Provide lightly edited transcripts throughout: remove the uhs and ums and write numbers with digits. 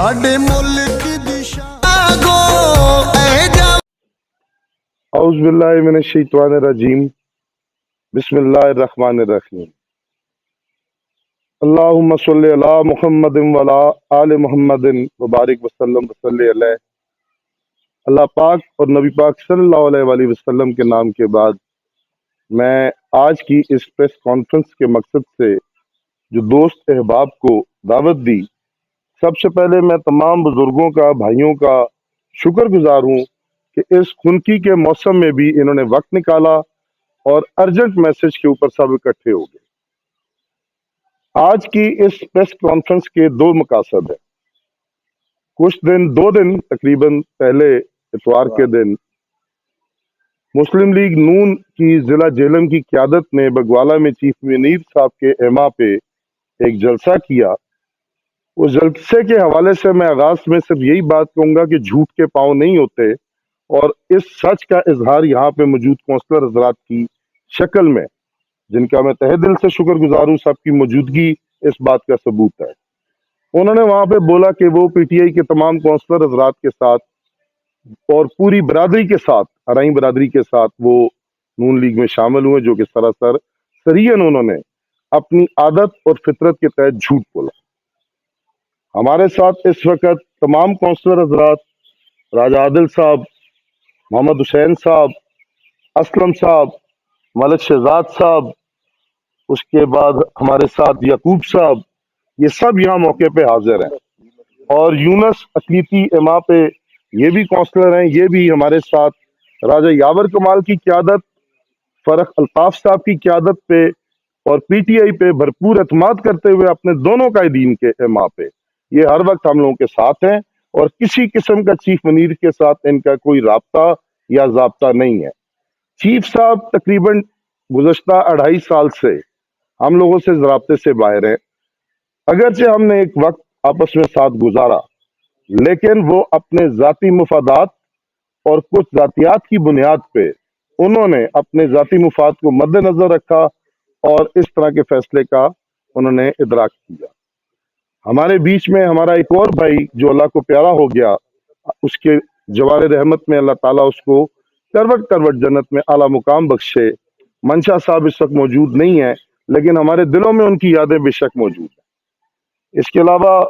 साडे मुल्क दी शान गो ऐ औज़ बिल्लाहि मिनश शैतानिर रजीम बिस्मिल्लाहिर रहमानिर रहीम अल्लाहुम्मा सल्लि अला मुहम्मदिन व अला आलि मुहम्मदिन व बारिक वसल्लम वसल्लि अलैहि। अल्लाह पाक और नबी पाक सल्लल्लाहु अलैहि वसल्लम के नाम के बाद मैं आज की इस प्रेस कॉन्फ्रेंस के मकसद से जो दोस्त अहबाब को दावत दी, सबसे पहले मैं तमाम बुजुर्गों का, भाइयों का शुक्रगुजार हूँ कि इस खुनकी के मौसम में भी इन्होंने वक्त निकाला और अर्जेंट मैसेज के ऊपर सब इकट्ठे हो गए। आज की इस प्रेस कॉन्फ्रेंस के दो मकासद है। दो दिन तकरीबन पहले इतवार के दिन मुस्लिम लीग नून की जिला जेलम की क़यादत ने बगवाला में चीफ मुनीर साहब के एमा पे एक जलसा किया। उस जलसे के हवाले से मैं आगाज में सिर्फ यही बात कहूंगा कि झूठ के पांव नहीं होते, और इस सच का इजहार यहाँ पे मौजूद कौंसलर हजरात की शक्ल में, जिनका मैं तहे दिल से शुक्रगुजार हूँ, सबकी मौजूदगी इस बात का सबूत है। उन्होंने वहां पे बोला कि वो पीटीआई के तमाम कौंसलर हजरात के साथ और पूरी बरादरी के साथ, हराई बरादरी के साथ वो नून लीग में शामिल हुए, जो कि सरासर सरीयन उन्होंने अपनी आदत और फितरत के तहत झूठ बोला। हमारे साथ इस वक्त तमाम कौंसलर हजरात, राजा आदिल साहब, मोहम्मद हुसैन साहब, असलम साहब, मलिक शहजाद साहब, उसके बाद हमारे साथ यकूब साहब, ये सब यहाँ मौके पे हाजिर हैं। और यूनस अकलीती एमा पे ये भी कौंसलर हैं, ये भी हमारे साथ राजा यावर कमाल की क़यादत, फरख अल्ताफ साहब की क़यादत पे और पीटीआई पे भरपूर एतमाद करते हुए अपने दोनों कायदीन के एमा पे ये हर वक्त हम लोगों के साथ हैं, और किसी किस्म का चीफ मुनीर के साथ इनका कोई राब्ता या ज़ाब्ता नहीं है। चीफ साहब तकरीबन गुज़श्ता 2.5 साल से हम लोगों से राब्ते से बाहर हैं। अगरचे हमने एक वक्त आपस में साथ गुजारा, लेकिन वो अपने ज़ाती मुफादात और कुछ ज़ातियात की बुनियाद पे उन्होंने अपने ज़ाती मुफाद को मद्देनजर रखा और इस तरह के फैसले का उन्होंने इदराक किया। हमारे बीच में हमारा एक और भाई जो अल्लाह को प्यारा हो गया, उसके जवारे रहमत में अल्लाह ताला उसको करवट करवट जन्नत में आला मुकाम बख्शे। मंशा साहब इस वक्त मौजूद नहीं है, लेकिन हमारे दिलों में उनकी यादें बेशक मौजूद है। इसके अलावा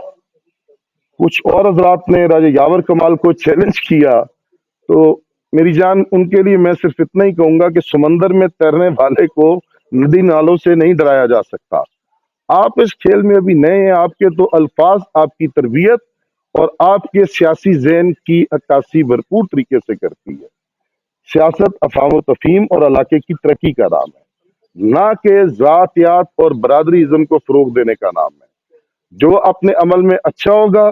कुछ और हजरात ने राजा यावर कमाल को चैलेंज किया, तो मेरी जान उनके लिए मैं सिर्फ इतना ही कहूंगा कि समंदर में तैरने वाले को नदी नालों से नहीं डराया जा सकता। आप इस खेल में अभी नए हैं, आपके तो अल्फाज, आपकी तरबियत और आपके सियासी ज़हन की अक्कासी भरपूर तरीके से करती है। सियासत अफाम तफहीम और इलाके की तरक्की का नाम है, ना कि ज़ातियात और बरादरीज़म को फरोग देने का नाम है। जो अपने अमल में अच्छा होगा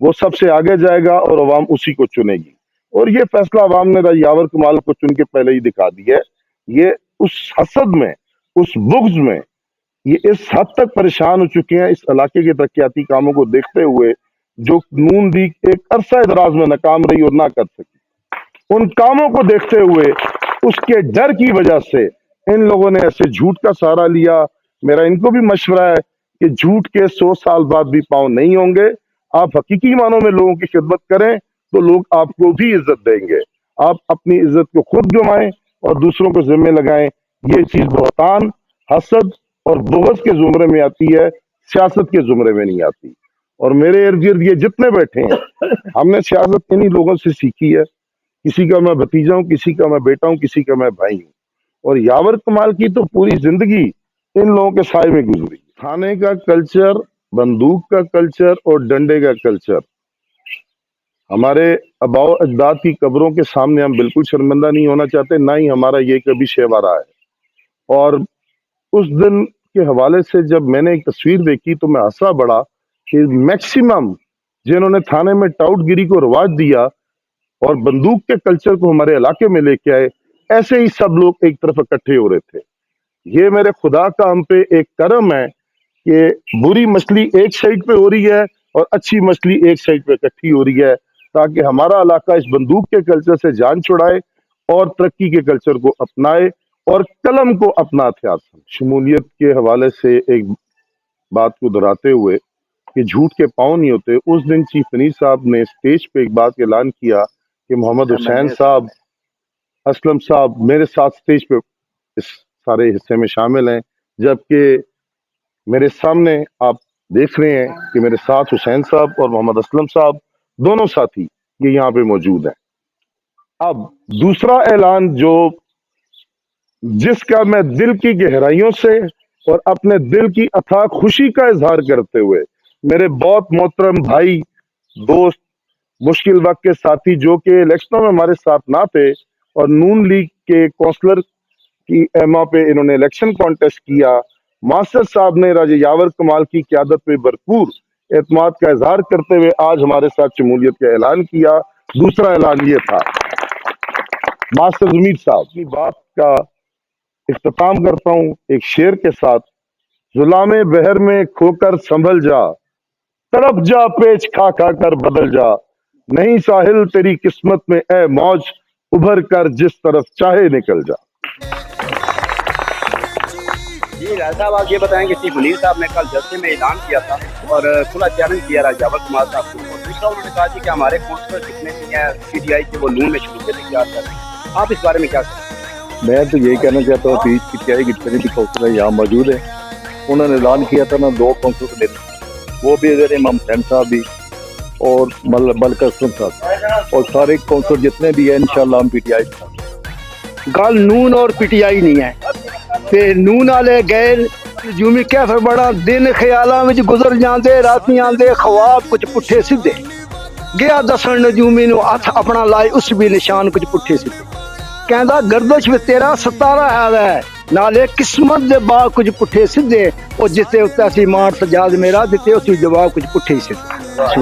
वो सबसे आगे जाएगा और अवाम उसी को चुनेगी, और ये फैसला अवाम ने राजा यावर कमाल को चुन के पहले ही दिखा दिया है। ये उस हसद में, उस बुग़्ज़ में ये इस हद तक परेशान हो चुके हैं इस इलाके के तरक्याती कामों को देखते हुए, जो नून लीग एक अरसा दराज में नाकाम रही और ना कर सकी। उन कामों को देखते हुए, उसके डर की वजह से इन लोगों ने ऐसे झूठ का सहारा लिया। मेरा इनको भी मशवरा है कि झूठ के 100 साल बाद भी पांव नहीं होंगे। आप हकीकी मानों में लोगों की खिदमत करें तो लोग आपको भी इज्जत देंगे। आप अपनी इज्जत को खुद गंवाएं और दूसरों को जिम्मे लगाएं, ये चीज बहतान, हसद और बुग़्ज़ के जुमरे में आती है, सियासत के जुमरे में नहीं आती। और मेरे इर्द गिर्द ये जितने बैठे हैं, हमने सियासत इन्हीं लोगों से सीखी है। किसी का मैं भतीजा हूँ, किसी का मैं बेटा हूँ, किसी का मैं भाई हूँ। और यावर कमाल की तो पूरी जिंदगी इन लोगों के साए में गुजरी। थाने का कल्चर, बंदूक का कल्चर और डंडे का कल्चर, हमारे आबाओ अजदाद की कब्रों के सामने हम बिल्कुल शर्मिंदा नहीं होना चाहते, ना ही हमारा ये कभी शेवा रहा है। और उस दिन के हवाले से जब मैंने एक तस्वीर देखी तो मैं हंसा बड़ा कि मैक्सिमम जिन्होंने थाने में टाउटगिरी को रवाज दिया और बंदूक के कल्चर को हमारे इलाके में लेके आए, ऐसे ही सब लोग एक तरफ इकट्ठे हो रहे थे। ये मेरे खुदा का हम पे एक करम है कि बुरी मछली एक साइड पे हो रही है और अच्छी मछली एक साइड पे इकट्ठी हो रही है, ताकि हमारा इलाका इस बंदूक के कल्चर से जान छुड़ाए और तरक्की के कल्चर को अपनाए और कलम को अपना हथियार समझे। शमूलियत के हवाले से एक बात को दोहराते हुए, کہ جھوٹ کے پاؤں نہیں ہوتے، اس دن چیف منسٹر صاحب نے اسٹیج پہ ایک بات کا اعلان کیا کہ محمد حسین صاحب، اسلم صاحب میرے ساتھ اسٹیج پہ اس سارے حصے میں شامل ہیں، جبکہ میرے سامنے آپ دیکھ رہے ہیں کہ میرے ساتھ حسین صاحب اور محمد اسلم صاحب دونوں ساتھی یہ یہاں پہ موجود ہیں۔ اب دوسرا اعلان جس کا میں دل کی گہرائیوں سے اور اپنے دل کی اتھاہ خوشی کا اظہار کرتے ہوئے میرے بہت محترم بھائی، دوست، مشکل وقت کے ساتھی جو کہ الیکشنوں میں ہمارے ساتھ نہ تھے اور نون لیگ کے کونسلر کی ایما پہ انہوں نے الیکشن کانٹیسٹ کیا، ماسٹر صاحب نے راجہ یاور کمال کی قیادت پہ بھرپور اعتماد کا اظہار کرتے ہوئے آج ہمارے ساتھ شمولیت کا اعلان کیا۔ دوسرا اعلان یہ تھا، ماسٹر ضمیر صاحب کی بات کا اختتام کرتا ہوں ایک شعر کے ساتھ۔ ظلام بحر میں کھو کر سنبھل جا، تڑپ جا پیچ کھا کھا کر بدل جا، نہیں ساحل تیری قسمت میں اے موج، ابھر کر جس طرف چاہے نکل جا۔ جی راجہ صاحب، آپ یہ بتائیں کہ چیف منسٹر صاحب نے کل جلسے میں اعلان کیا تھا اور کھلا چیلنج کیا راجہ یاور کمال صاحب کو، اور دوسرا انہوں نے کہا کہ ہمارے کونسلر جتنے بھی ہیں پی ٹی آئی کے وہ نون میں شمولیت اختیار کر رہے ہیں، آپ اس بارے میں کیا کہیں؟ میں تو یہی کہنا چاہتا ہوں کہ پی ٹی آئی کی جتنے بھی کونسلر یہاں موجود ہیں، انہوں نے اعلان کیا تھا نا 2 کونسلر میرے، وہ بھی ادھر امام حسین صاحب بھی اور ملک اسلم صاحب، اور سارے کونسلر جتنے بھی ہیں انشاءاللہ ہم پی ٹی آئی گل نون اور پی ٹی آئی نہیں ہے تے نون والے غیر نجومی کیفر بڑا دن خیالاں وچ گزر جاندے، راتی آندے خواب کچھ پٹھے سیدھے، گیا دسن نجومی نو ہاتھ اپنا لائے اس بھی نشان کچھ پٹھے سیدھے، کہندا گردش میں تیرا ستارہ ہے نالے قسمت دے باغ کچھ پٹھے سیدھے، او جتے اتے سی مار سجاد میرا دتے اسی جواب کچھ پٹھے سیدھے۔